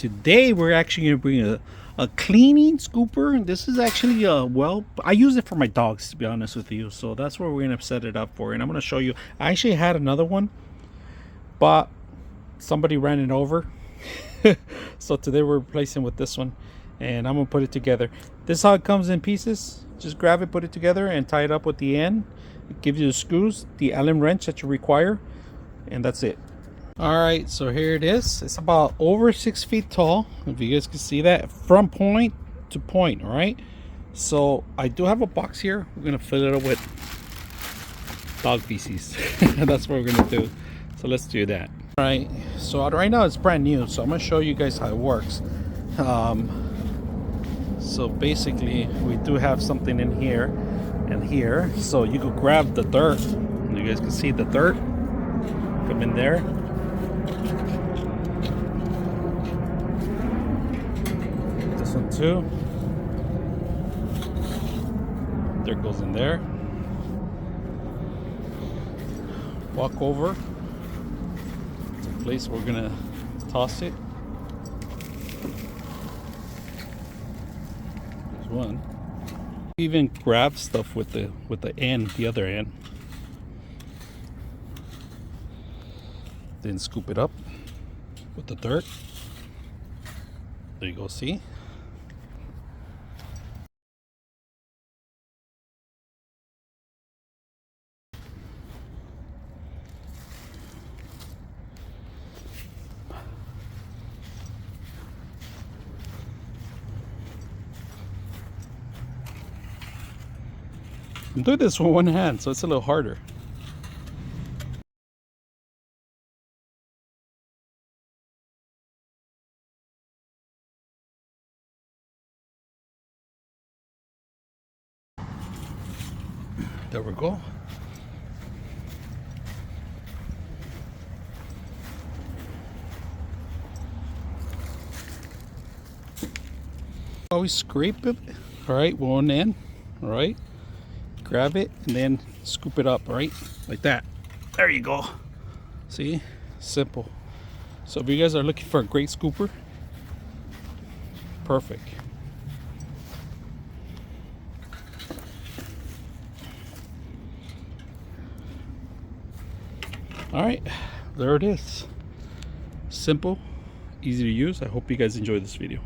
today we're actually going to bring a cleaning scooper. This is actually well, I use it for my dogs, to be honest with you, so that's where we're going to set it up for. And I'm going to show you. I actually had another one, but somebody ran it over. So today we're replacing with this one, and I'm going to put it together. This is how it comes in pieces. Just grab it, put it together, and tie it up with the end. It gives you the screws, the Allen wrench that you require, and that's it. Alright, so here it is. It's about over 6 feet tall, if you guys can see that, from point to point. Alright, so I do have a box here. We're gonna fill it up with dog feces. That's what we're gonna do, so let's do that. Alright, so right now it's brand new, so I'm gonna show you guys how it works. So basically we do have something in here and here, so you could grab the dirt. You guys can see the dirt come in there. This one too. Dirt goes in there. Walk over to the place we're gonna toss it. There's one. Even grab stuff with the end, the other end. Then scoop it up with the dirt. There you go, see? I'm doing this with one hand, so it's a little harder. There we go. Always scrape it, all right, one end, all right. Grab it and then scoop it up, all right, like that. There you go. See, simple. So if you guys are looking for a great scooper, perfect. All right, there it is. Simple, easy to use. I hope you guys enjoyed this video.